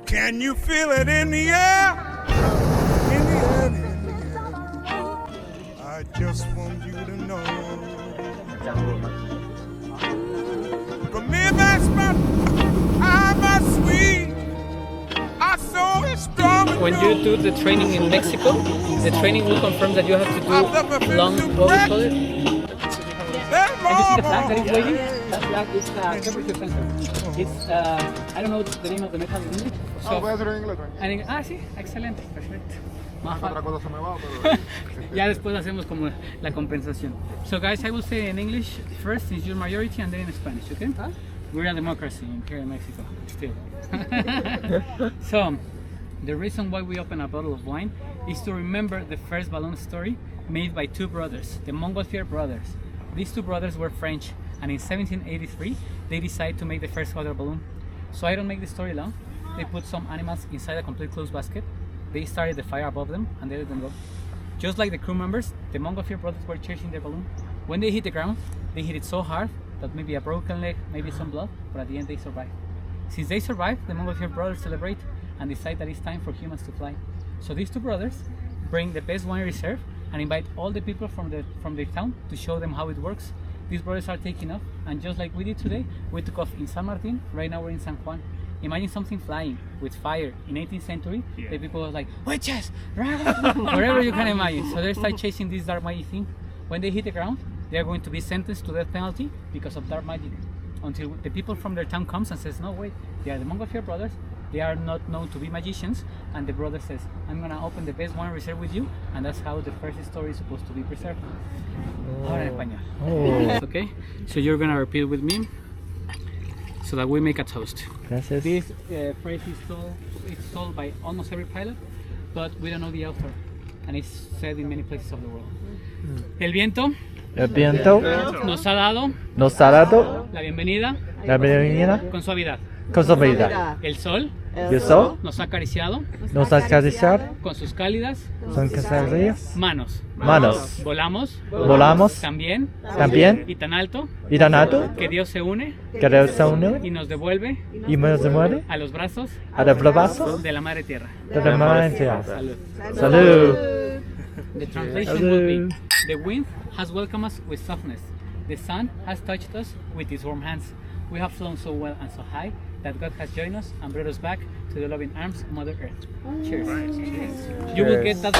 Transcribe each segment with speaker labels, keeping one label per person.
Speaker 1: Can you feel it in the air? In the air, in the air. I just want you to know. For me, that's I'm sweet. Our soul is strong.
Speaker 2: When you do the training in Mexico, the training will confirm that you have to do long, what we call it? And you see the flag that is waving? That flag is temperature sensor. It's, I don't know the name of the metal in English. So, sí, excelente, perfecto. Ya después hacemos como la compensación. So guys, I will say in English first since you're majority and then in Spanish, okay? Huh? We're a democracy here in Mexico, still. So, the reason why we open a bottle of wine is to remember the first balloon story made by two brothers, the Montgolfier brothers. These two brothers were French, and in 1783 they decided to make the first water balloon. So I don't make the story long. They put some animals inside a complete closed basket. They started the fire above them and they let them go. Just like the crew members, the Montgolfier brothers were chasing their balloon. When they hit the ground, they hit it so hard that maybe a broken leg, maybe some blood, but at the end they survived. Since they survived, the Montgolfier brothers celebrate and decide that it's time for humans to fly. So these two brothers bring the best wine reserve and invite all the people from their town to show them how it works. These brothers are taking off, and just like we did today, we took off in San Martin. Right now we're in San Juan. Imagine something flying with fire in 18th century. Yeah. The people were like, witches, wherever you can imagine. So they start chasing this dark magic thing. When they hit the ground, they are going to be sentenced to death penalty because of dark magic. Until the people from their town comes and says, no, wait, they are the Montgolfier brothers. They are not known to be magicians. And the brother says, I'm gonna open the best wine reserve with you. And that's how the first story is supposed to be preserved. Ahora en español. Oh. Okay, so you're gonna repeat with me so that we make a toast.
Speaker 3: Gracias.
Speaker 2: This phrase is told by almost every pilot, but we don't know the author, and it's said in many places of the world. El viento nos ha dado la bienvenida con suavidad. El sol nos ha acariciado con sus cálidas manos. Volamos también y tan alto que Dios se une y nos devuelve a los brazos de la Madre Tierra.
Speaker 3: Salud.
Speaker 2: The translation will be: the wind has welcomed us with softness. The sun has touched us with his warm hands. We have flown so well and so high that God has joined us and brought us back to the loving arms of Mother Earth. Cheers. Cheers. You will get that.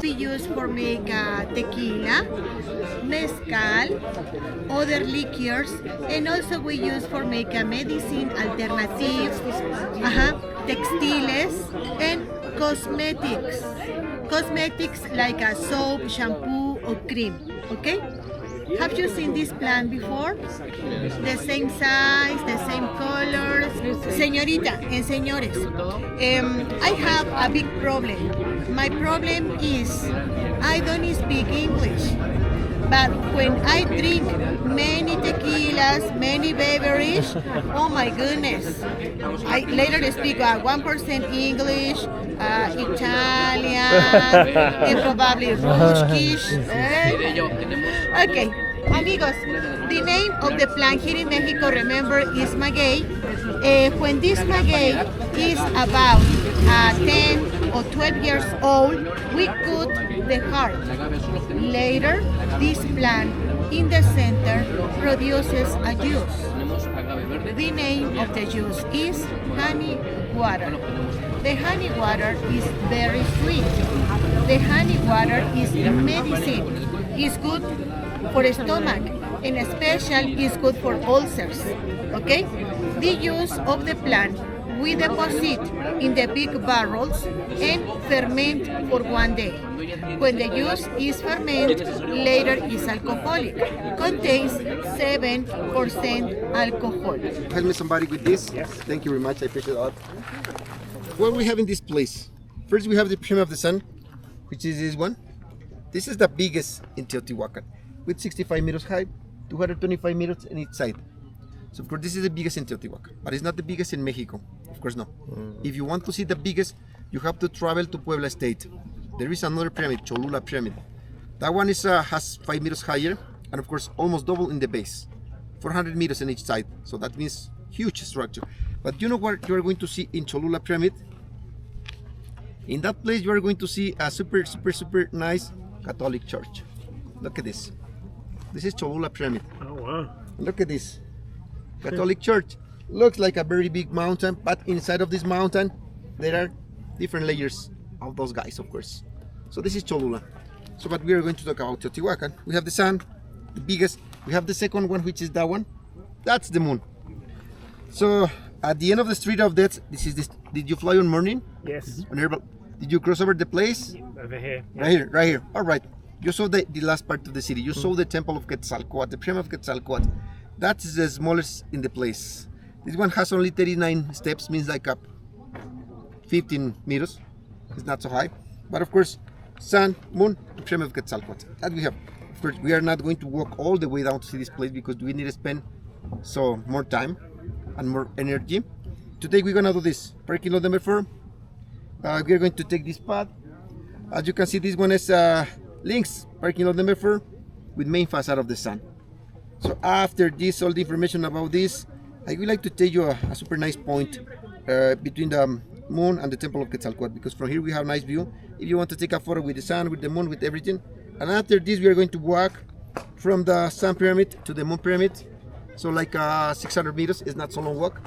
Speaker 4: We use for make tequila, mezcal, other liqueurs, and also we use for make a medicine alternative, textiles, and cosmetics. Cosmetics like a soap, shampoo, or cream. Okay? Have you seen this plant before? The same size, the same colors. Señorita and señores, I have a big problem. My problem is I don't speak English. But when I drink many tequilas, many beverages, oh my goodness. I later speak 1% English, Italian, and probably Ruskish. Okay, amigos, the name of the plant here in Mexico, remember, is maguey. When this maguey is about 10 or 12 years old, we cut the heart. Later, this plant in the center produces a juice. The name of the juice is honey water. The honey water is very sweet. The honey water is medicine. It's good for the stomach, and especially is good for ulcers. Okay? The use of the plant We deposit in the big barrels and ferment for 1 day. When the juice is fermented, later is alcoholic. Contains 7% alcohol.
Speaker 3: Help me somebody with this. Yes. Thank you very much. I appreciate it a lot. What we have in this place? First, we have the Pyramid of the Sun, which is this one. This is the biggest in Teotihuacan, with 65 meters high, 225 meters on each side. So of course, this is the biggest in Teotihuacan, but it's not the biggest in Mexico. Of course, no. If you want to see the biggest, you have to travel to Puebla State. There is another pyramid, Cholula Pyramid. That one is has 5 meters higher, and of course, almost double in the base, 400 meters on each side. So that means huge structure. But you know what you are going to see in Cholula Pyramid? In that place, you are going to see a super nice Catholic church. Look at this. This is Cholula Pyramid.
Speaker 5: Oh wow!
Speaker 3: Look at this Catholic church. Looks like a very big mountain, but inside of this mountain, there are different layers of those guys, of course. So this is Cholula. So, but we are going to talk about Teotihuacan. We have the sun, the biggest. We have the second one, which is that one. That's the moon. So at the end of the Street of Death, this is this. Did you fly on morning?
Speaker 5: Yes.
Speaker 3: On Herbal? Did you cross over the place?
Speaker 5: Over here.
Speaker 3: Right here. All right. You saw the last part of the city. You saw the temple of Quetzalcoatl, the pyramid of Quetzalcoatl. That's the smallest in the place. This one has only 39 steps, means like up 15 meters. It's not so high. But of course, sun, moon, the pyramid of Quetzalcoatl. That we have. Of course, we are not going to walk all the way down to see this place because we need to spend more time and more energy. Today we're gonna do this. Parking lot number 4. We are going to take this path. As you can see, this one is links parking lot number 4 with main facade of the sun. So after this, all the information about this, I would like to tell you a super nice point between the moon and the temple of Quetzalcoatl, because from here we have a nice view. If you want to take a photo with the sun, with the moon, with everything. And after this, we are going to walk from the sun pyramid to the moon pyramid. So like 600 meters. It's not so long walk.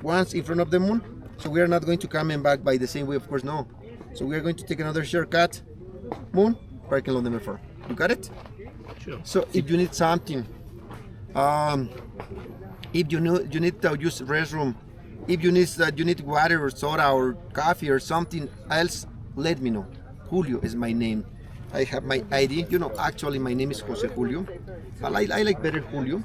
Speaker 3: Once in front of the moon. So we are not going to come and back by the same way, of course, no. So we are going to take another shortcut. Moon, parking lot number 4. You got it?
Speaker 5: Sure.
Speaker 3: So if you need something, if you need to use restroom, if you need water or soda or coffee or something else, let me know. Julio is my name. I have my ID. You know, actually my name is Jose Julio. But I like better Julio.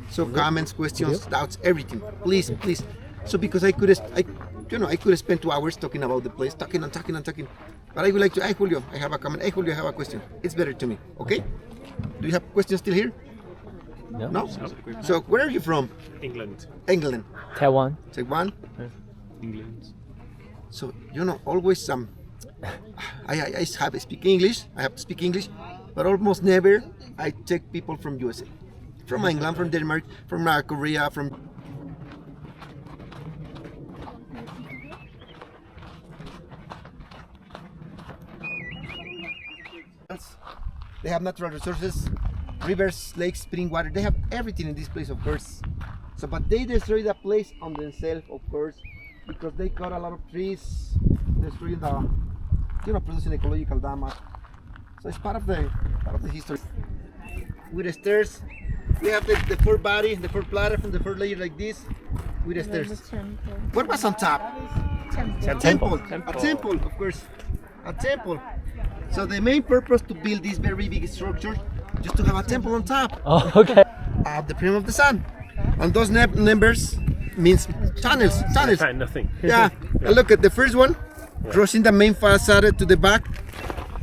Speaker 3: So comments, questions, doubts, everything. Please. So because I could spend 2 hours talking about the place, talking. But I would like to, hey Julio, I have a comment. Hey Julio, I have a question. It's better to me, okay? Do you have questions still here? No? So where are you from?
Speaker 5: England.
Speaker 3: Taiwan.
Speaker 5: England.
Speaker 3: So, always I have to speak English. I have to speak English, but almost never I take people from USA, from England, from Denmark, from Korea, from. They have natural resources, rivers, lakes, spring water. They have everything in this place, of course. So, but they destroy the place on themselves, of course, because they cut a lot of trees, destroying producing ecological damage. So it's part of the history. With the stairs, we have the 4 body, the 4 platform, the 4 layer like this, with the stairs. What was on top? A temple, of course, a temple. So the main purpose to build this very big structure, just to have a temple on top.
Speaker 6: Oh, okay.
Speaker 3: Of the pyramid of the sun. And those numbers means tunnels.
Speaker 5: Nothing.
Speaker 3: Yeah. And look at the first one, crossing the main facade to the back.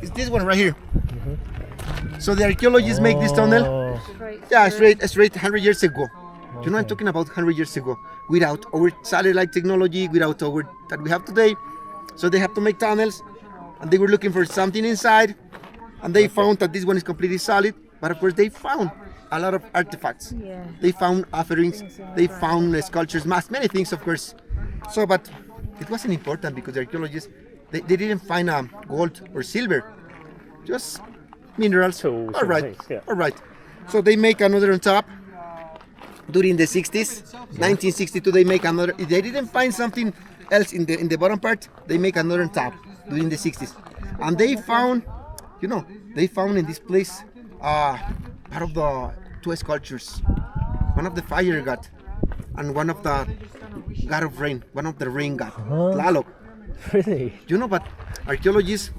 Speaker 3: Is this one right here. So the archaeologists make this tunnel. Yeah, straight 100 years ago. You know, I'm talking about 100 years ago. Without our satellite technology, without our that we have today. So they have to make tunnels. And they were looking for something inside, and they found that this one is completely solid. But of course, they found a lot of artifacts. Yeah. They found offerings, they found sculptures, many things, of course. So, but it wasn't important because the archaeologists they didn't find gold or silver, just minerals.
Speaker 5: Tools.
Speaker 3: All right. So they make another on top. During the 60s, 1962, they make another. If they didn't find something else in the bottom part, they make another on top. During the 60s, and they found in this place part of the 2 sculptures. One of the fire god, and one of the god of rain, one of the rain god, Tlaloc.
Speaker 6: Really?
Speaker 3: You know, but archaeologists,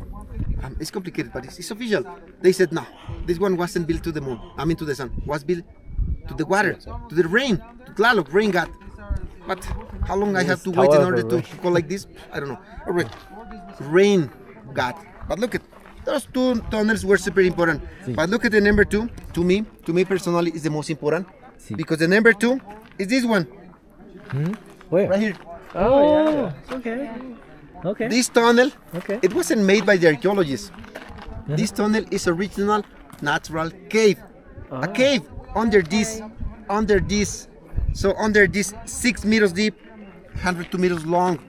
Speaker 3: it's complicated, but it's official. They said no, this one wasn't built to the moon. I mean to the sun. Was built to the water, to the rain, to Tlaloc, rain god. But how long I have to wait in order to call like this? I don't know. All right, rain god. But look at those two tunnels were super important. But look at the number 2. To me personally, is the most important because the number 2 is this one.
Speaker 6: Where?
Speaker 3: Right here.
Speaker 6: Oh, yeah. Okay. Okay.
Speaker 3: This tunnel,
Speaker 6: Okay.
Speaker 3: it wasn't made by the archaeologists. This tunnel is original natural cave. A cave under this. So under this 6 meters deep, 102 meters long.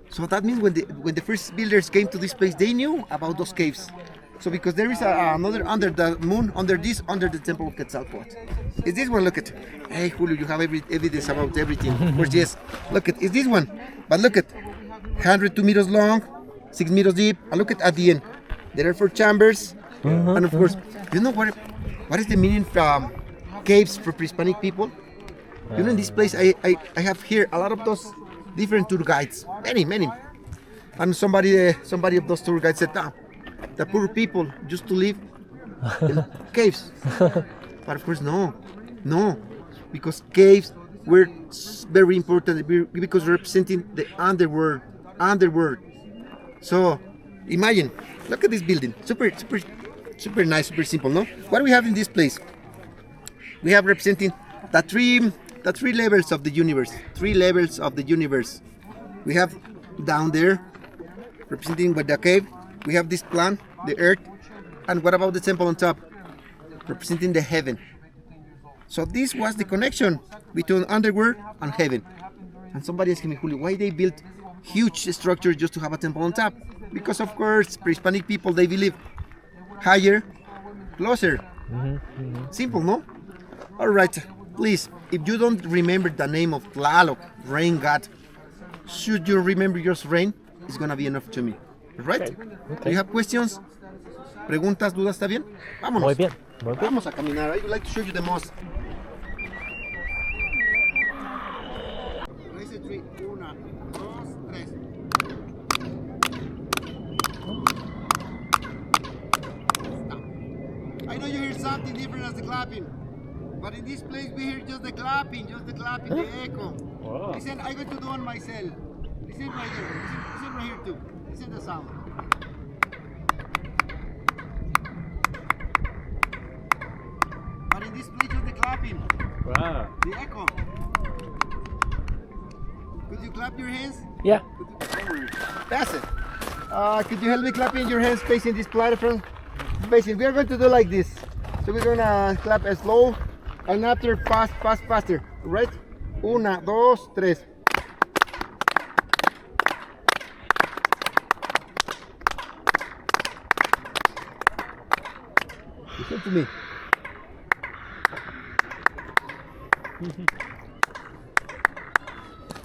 Speaker 3: So that means when the first builders came to this place, they knew about those caves. So because there is another under the moon, under the temple of Quetzalcoatl. Is this one? Look at. Hey Julio, you have evidence about everything. Of course, yes. Look at. Is this one? But look at. 102 meters long, 6 meters deep. And look at the end. There are 4 chambers. And of course, you know what is the meaning from caves for pre-Hispanic people? You know, in this place, I have here a lot of those different tour guides. Many. And somebody of those tour guides said, the poor people used to live in caves. But of course, no. Because caves were very important because representing the underworld. So imagine, look at this building. Super nice, super simple, no? What do we have in this place? We have representing the three levels of the universe. 3 levels of the universe. We have down there, representing with the cave. We have this plan, the earth. And what about the temple on top? Representing the heaven. So this was the connection between underworld and heaven. And somebody asked me, Julio, why they built huge structures just to have a temple on top? Because of course, pre-Hispanic people, they believe higher, closer. Simple, no? All right, please, if you don't remember the name of Tlaloc, rain god, should you remember yours rain? It's gonna be enough to me, right?
Speaker 6: Okay.
Speaker 3: Do you have questions? Preguntas, dudas, ¿está bien? Vámonos.
Speaker 6: Muy bien.
Speaker 3: Vamos a caminar. I would like to show you the most. I know you hear something different as the clapping, but in this place we hear just the clapping, the echo.
Speaker 5: Wow.
Speaker 3: Listen, I'm going to do on myself. Listen right here. Listen right here too. Listen the sound. But in this place just the clapping,
Speaker 5: Wow.
Speaker 3: the echo. Could you clap your hands?
Speaker 6: Yeah.
Speaker 3: That's it. Could you help me clapping your hands facing this platform? Facing. We are going to do like this. So we're gonna clap slow and after faster. Right? 1, 2, 3. Listen to me.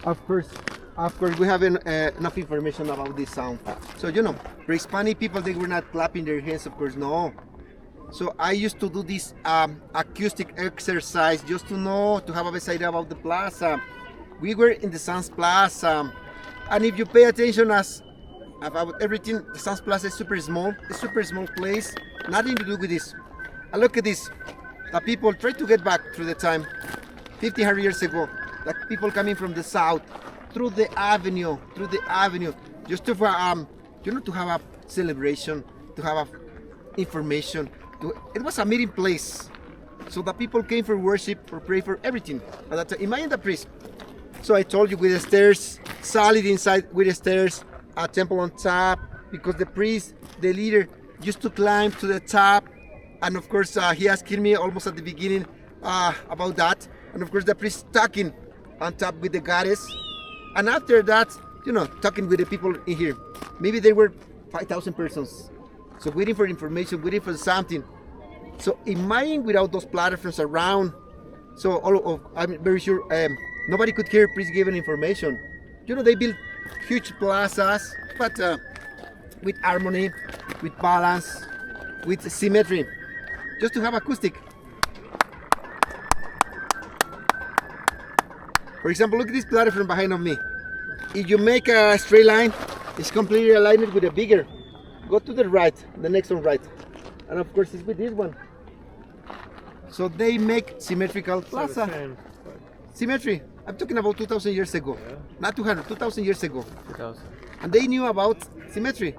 Speaker 3: Of course, we have enough information about this sound. So, you know, for Hispanic people, they were not clapping their hands, of course, no. So I used to do this acoustic exercise just to know, to have a better idea about the plaza. We were in the Sands Plaza, and if you pay attention about everything, the Sands Plaza is super small. It's a super small place, nothing to do with this. And look at this. The people try to get back through the time, 1,500 years ago. Like people coming from the south, through the avenue, just to to have a celebration, to have information. It was a meeting place, so the people came for worship, for pray, for everything. But that's, imagine the priest. So I told you, with the stairs, solid inside with the stairs, a temple on top, because the priest, the leader, used to climb to the top. And of course, he asked me almost at the beginning about that. And of course, the priest talking on top with the goddess. And after that, talking with the people in here. Maybe there were 5,000 persons. So waiting for information, waiting for something. So imagine without those platforms around. So I'm very sure nobody could hear priest giving information. They built huge plazas, but with harmony, with balance, with symmetry, just to have acoustic. For example, look at this platter from behind of me. If you make a straight line, it's completely aligned with a bigger. Go to the right, the next one right. And of course it's with this one. So they make symmetrical plaza. Symmetry. I'm talking about 2,000 years ago. Not 200, 2,000 years ago.
Speaker 6: 2000.
Speaker 3: And they knew about symmetry.